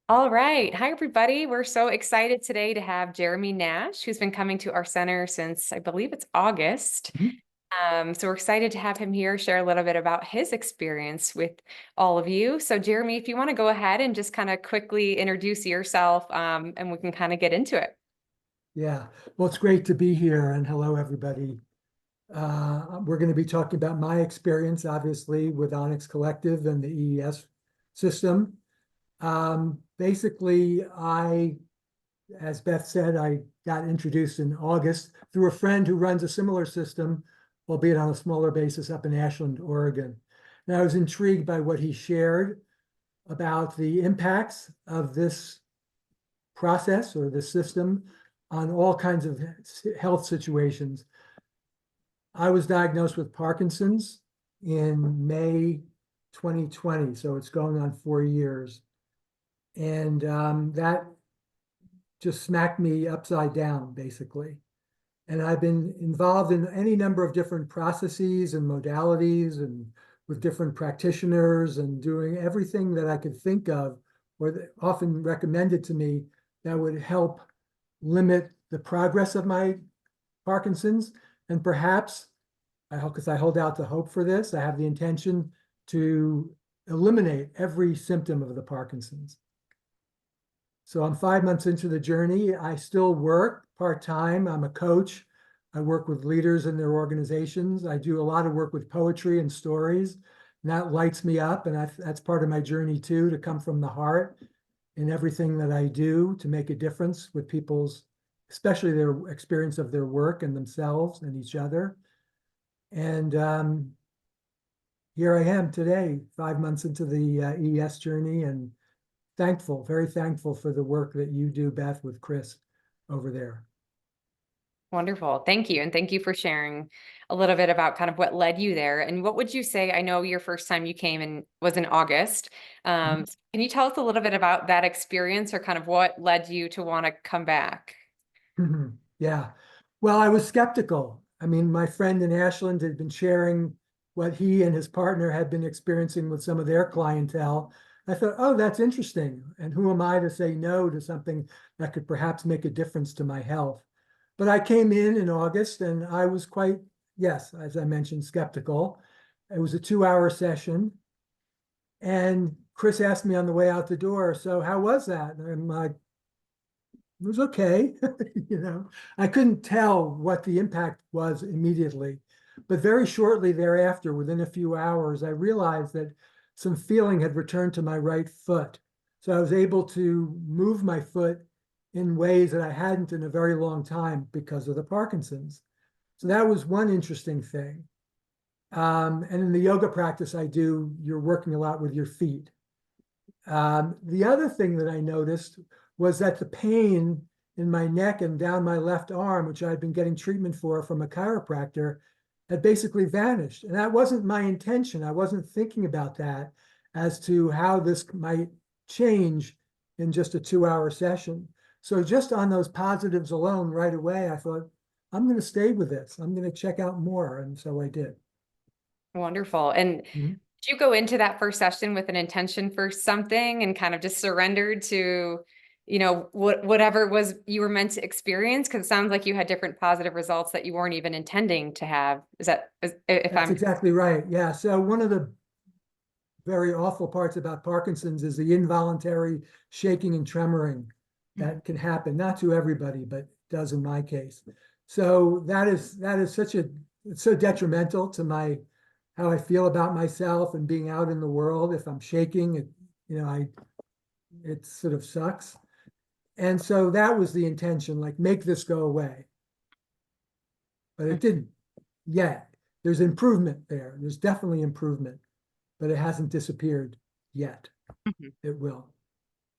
All right. Hi, everybody. We're so excited today to have Jeremy Nash, who's been coming to our center since I believe it's August. Mhm. So we're excited to have him here share a little bit about his experience with all of you. So, Jeremy, if you want to go ahead and just kind of quickly introduce yourself, and we can kind of get into it. Yeah, well, it's great to be here and hello, everybody. We're going to be talking about my experience, obviously, with Onyx Collective and the EES system. Basically, as Beth said, I got introduced in August through a friend who runs a similar system, albeit on a smaller basis up in Ashland, Oregon. And I was intrigued by what he shared about the impacts of this process or the system on all kinds of health situations. I was diagnosed with Parkinson's in May 2020, so it's going on 4 years. And that just smacked me upside down, basically. And I've been involved in any number of different processes and modalities and with different practitioners and doing everything that I could think of or that often recommended to me that would help limit the progress of my Parkinson's. And perhaps, I hope, because I hold out the hope for this, I have the intention to eliminate every symptom of the Parkinson's. So I'm 5 months into the journey. I still work part-time. I'm a coach. I work with leaders in their organizations. I do a lot of work with poetry and stories, and that lights me up. And that's part of my journey too, to come from the heart in everything that I do to make a difference with people's, especially their experience of their work and themselves and each other. And here I am today, 5 months into the ES journey, and thankful, very thankful for the work that you do, Beth, with Chris over there. Wonderful. Thank you. And thank you for sharing a little bit about kind of what led you there. And what would you say? I know your first time you came in was in August. Can you tell us a little bit about that experience or kind of what led you to want to come back? Yeah. Well, I was skeptical. I mean, my friend in Ashland had been sharing what he and his partner had been experiencing with some of their clientele. I thought, oh, that's interesting. And who am I to say no to something that could perhaps make a difference to my health? But I came in August and I was quite, yes, as I mentioned, skeptical. It was a 2 hour session. And Chris asked me on the way out the door, so how was that? And I'm like, it was okay. You know, I couldn't tell what the impact was immediately, but very shortly thereafter, within a few hours, I realized that some feeling had returned to my right foot. So I was able to move my foot in ways that I hadn't in a very long time because of the Parkinson's. So that was one interesting thing. And in the yoga practice I do, you're working a lot with your feet. The other thing that I noticed was that the pain in my neck and down my left arm, which I'd been getting treatment for from a chiropractor, had basically vanished. And that wasn't my intention. I wasn't thinking about that as to how this might change in just a 2 hour session. So just on those positives alone, right away, I thought, I'm going to stay with this. I'm going to check out more. And so I did. Wonderful. And Mhm. did you go into that first session with an intention for something and kind of just surrendered to, whatever was you were meant to experience? Because it sounds like you had different positive results that you weren't even intending to have. If That's I'm exactly right. Yeah. So one of the very awful parts about Parkinson's is the involuntary shaking and tremoring that can happen, not to everybody, but does in my case. So that is it's so detrimental to my how I feel about myself and being out in the world. If I'm shaking, it sort of sucks. And so that was the intention, like make this go away. But it didn't yet. There's improvement there. There's definitely improvement, but it hasn't disappeared yet. Mhm. It will.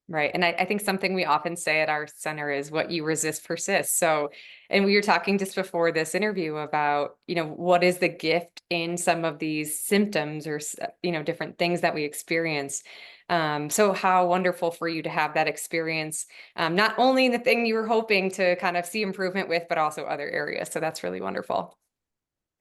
Right. And I think something we often say at our center is what you resist persists. So, and we were talking just before this interview about, what is the gift in some of these symptoms or, different things that we experience. So how wonderful for you to have that experience, not only in the thing you were hoping to kind of see improvement with, but also other areas. So that's really wonderful.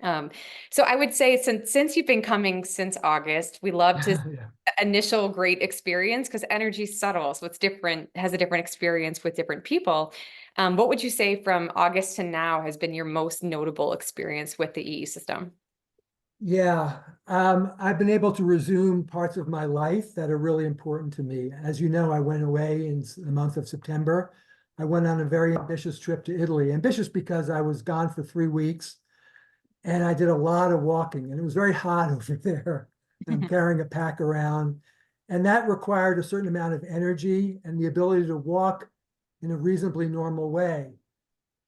So I would say since you've been coming since August, we love to Yeah. initial great experience because energy is subtle, so it's different, has a different experience with different people. What would you say from August to now has been your most notable experience with the EE system? Yeah, I've been able to resume parts of my life that are really important to me. As you know, I went away in the month of September. I went on a very ambitious trip to Italy. Ambitious because I was gone for 3 weeks and I did a lot of walking, and it was very hot over there. I'm carrying a pack around, and that required a certain amount of energy and the ability to walk in a reasonably normal way.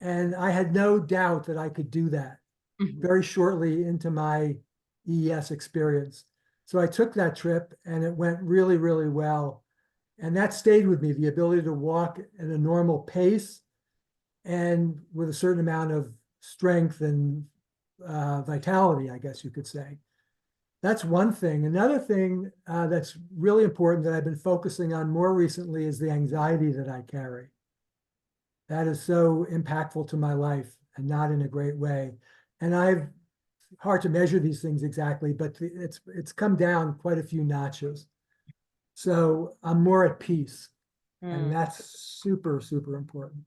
And I had no doubt that I could do that Mhm. very shortly into my EES experience. So I took that trip and it went really, really well. And that stayed with me, the ability to walk at a normal pace and with a certain amount of strength and vitality, I guess you could say. That's one thing. Another thing that's really important that I've been focusing on more recently is the anxiety that I carry. That is so impactful to my life and not in a great way. And I've hard to measure these things exactly, but it's come down quite a few notches. So I'm more at peace, and Mm, that's super, super important.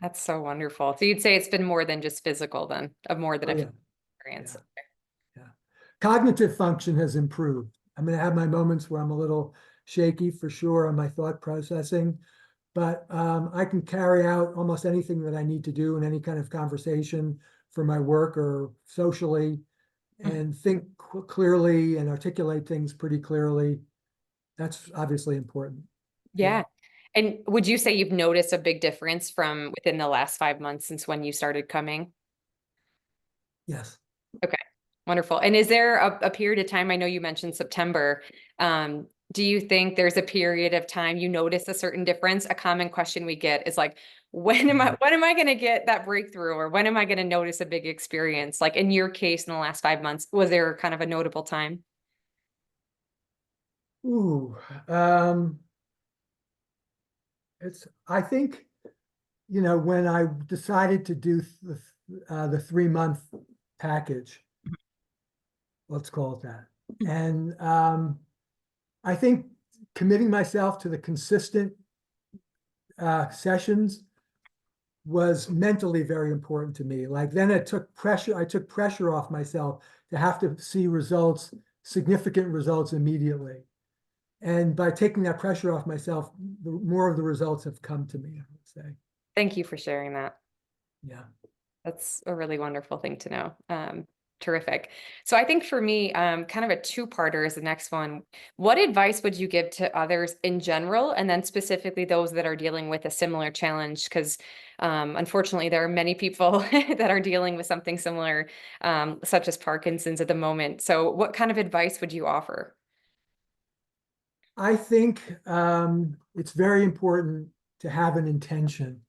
that's so wonderful. So you'd say it's been more than just physical then, of more than Oh a yeah, experience. yeah, yeah. Cognitive function has improved. I'm going to have my moments where I'm a little shaky for sure on my thought processing, but I can carry out almost anything that I need to do in any kind of conversation for my work or socially, Mhm. and think clearly and articulate things pretty clearly. That's obviously important. Yeah. Yeah. And would you say you've noticed a big difference from within the last 5 months since when you started coming? Yes. Okay, wonderful. And is there a period of time, I know you mentioned September, do you think there's a period of time you notice a certain difference? A common question we get is like, when am I going to get that breakthrough, or when am I going to notice a big experience? Like in your case, in the last 5 months, was there kind of a notable time? Ooh, um, I think, when I decided to do the 3 month package, let's call it that. And I think committing myself to the consistent sessions was mentally very important to me. Like then I took pressure off myself to have to see results, significant results immediately. And by taking that pressure off myself, more of the results have come to me, I would say. Thank you for sharing that. Yeah. That's a really wonderful thing to know. Terrific. So I think for me, kind of a two-parter is the next one. What advice would you give to others in general, and then specifically those that are dealing with a similar challenge? Because unfortunately, there are many people that are dealing with something similar, such as Parkinson's at the moment. So what kind of advice would you offer? I think it's very important to have an intention,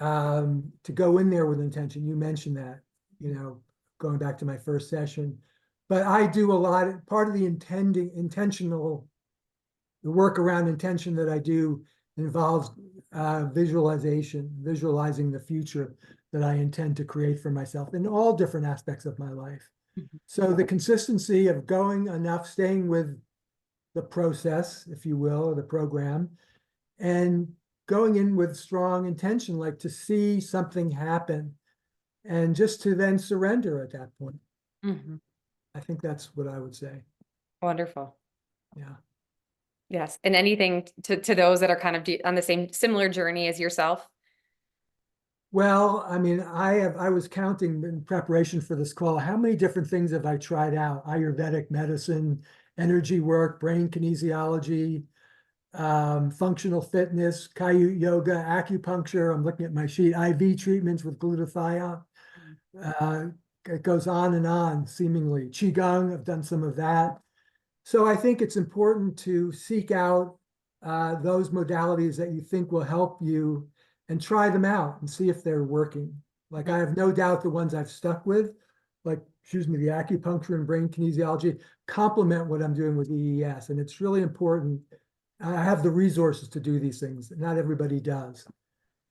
to go in there with intention. You mentioned that, going back to my first session. But I do a lot, part of the the work around intention that I do involves visualizing the future that I intend to create for myself in all different aspects of my life. Mhm. So the consistency of going enough, staying with the process, if you will, or the program, and going in with strong intention, like to see something happen and just to then surrender at that point. Mhm. I think that's what I would say. Wonderful. Yeah. Yes. And anything to those that are kind of on the same similar journey as yourself? Well, I mean, I was counting in preparation for this call, how many different things have I tried out? Ayurvedic medicine, energy work, brain kinesiology, functional fitness, Kayu yoga, acupuncture. I'm looking at my sheet, IV treatments with glutathione. Uh, it goes on, seemingly. Qigong, I've done some of that. So I think it's important to seek out those modalities that you think will help you and try them out and see if they're working. Like I have no doubt the ones I've stuck with, like, excuse me, the acupuncture and brain kinesiology complement what I'm doing with EES. And it's really important. I have the resources to do these things. Not everybody does.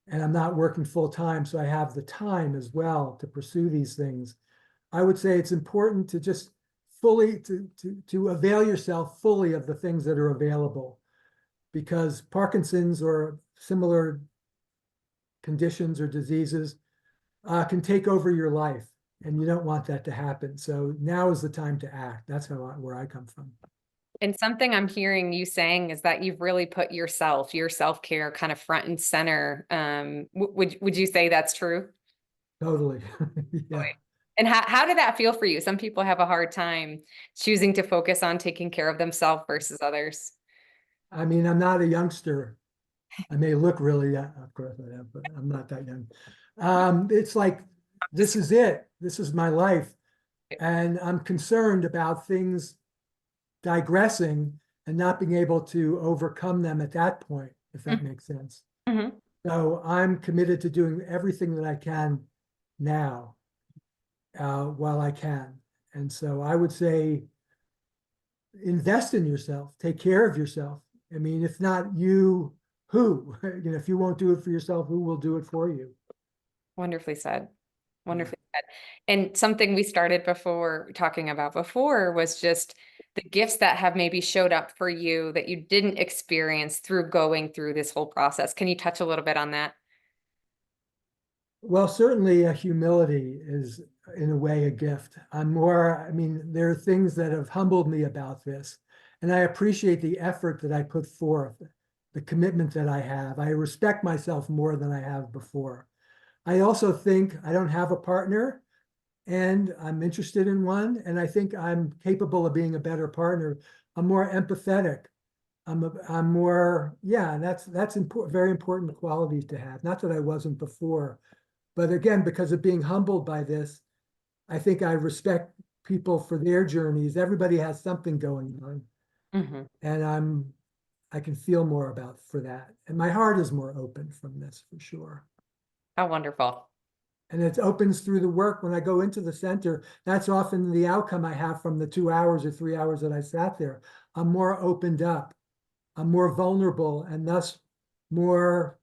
and I'm not working full time, so I have the time as well to pursue these things. I would say it's important to just fully to avail yourself fully of the things that are available, because Parkinson's or similar conditions or diseases can take over your life, and you don't want that to happen. So now is the time to act. That's where I come from. And something I'm hearing you saying is that you've really put yourself, your self-care kind of front and center. Would you say that's true? Totally. Yeah. And how did that feel for you? Some people have a hard time choosing to focus on taking care of themselves versus others. I mean, I'm not a youngster. I may look really, of course I am, but I'm not that young. It's like, this is it. This is my life. And I'm concerned about things digressing and not being able to overcome them at that point, if that makes sense. Mm-hmm. So I'm committed to doing everything that I can now, while I can. And so I would say, invest in yourself, take care of yourself. I mean, if not you, who? You know, if you won't do it for yourself, who will do it for you? Wonderfully said. Yeah. Wonderfully said. And something we started before talking about before was just the gifts that have maybe showed up for you that you didn't experience through going through this whole process. Can you touch a little bit on that? Well, certainly humility is in a way a gift. I mean, there are things that have humbled me about this, and I appreciate the effort that I put forth, the commitment that I have. I respect myself more than I have before. I also think I don't have a partner, and I'm interested in one, and I think I'm capable of being a better partner. I'm more empathetic. I'm more, yeah, that's important, very important qualities to have. Not that I wasn't before, but again, because of being humbled by this, I think I respect people for their journeys. Everybody has something going on, Mm-hmm. and I can feel more about for that. And my heart is more open from this for sure. How wonderful. And it opens through the work when I go into the center. That's often the outcome I have from the 2 hours or 3 hours that I sat there. I'm more opened up. I'm more vulnerable, and thus more,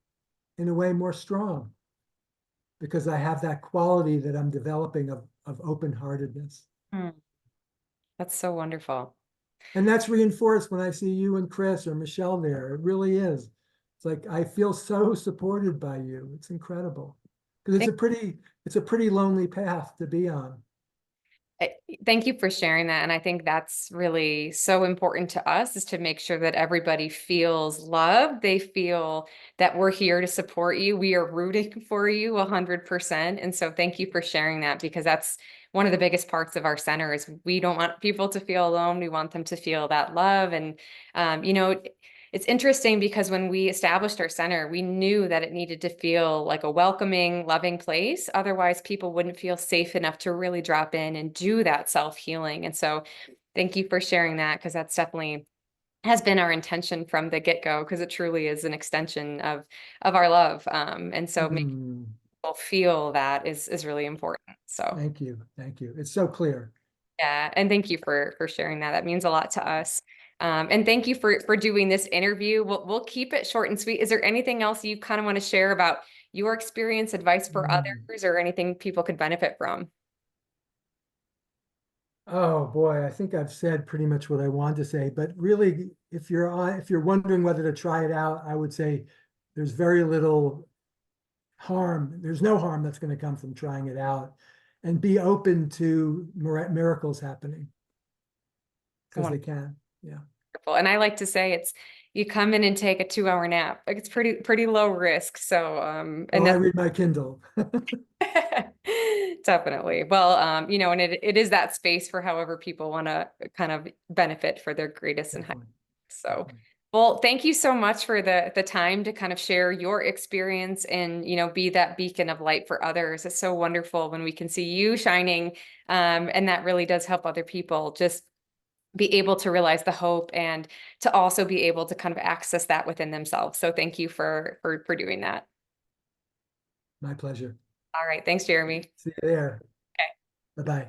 in a way, more strong, because I have that quality that I'm developing of open-heartedness. Mm, that's so wonderful. And that's reinforced when I see you and Chris or Michelle there. It really is. It's like I feel so supported by you. It's incredible. Because it's a pretty lonely path to be on. I- Thank you for sharing that. And I think that's really so important to us, is to make sure that everybody feels loved. They feel that we're here to support you. We are rooting for you 100%. And so thank you for sharing that, because that's one of the biggest parts of our center is we don't want people to feel alone. We want them to feel that love. And, you know, it's interesting because when we established our center, we knew that it needed to feel like a welcoming, loving place. Otherwise, people wouldn't feel safe enough to really drop in and do that self-healing. And so thank you for sharing that, because that's definitely has been our intention from the get-go, because it truly is an extension of our love. And so making Mm, people feel that is really important. So thank you. Thank you. It's so clear. yeah, and thank you for sharing that. That means a lot to us. And thank you for doing this interview. We'll keep it short and sweet. Is there anything else you kind of want to share about your experience, advice for Mm. others, or anything people could benefit from? Oh boy, I think I've said pretty much what I wanted to say, but really, if you're wondering whether to try it out, I would say there's very little harm. There's no harm that's going to come from trying it out, and be open to miracles happening, because they can. Yeah. Wonderful. And I like to say it's you come in and take a 2-hour nap. Like it's pretty low risk. So and Well, I that's read my Kindle. definitely. Well, you know, and it is that space for however people want to kind of benefit for their greatest and highest. Definitely. So, Definitely. well, thank you so much for the time to kind of share your experience and, you know, be that beacon of light for others. It's so wonderful when we can see you shining. And that really does help other people just be able to realize the hope and to also be able to kind of access that within themselves. So thank you for doing that. My pleasure. All right. Thanks, Jeremy. See you there. Okay. Bye-bye.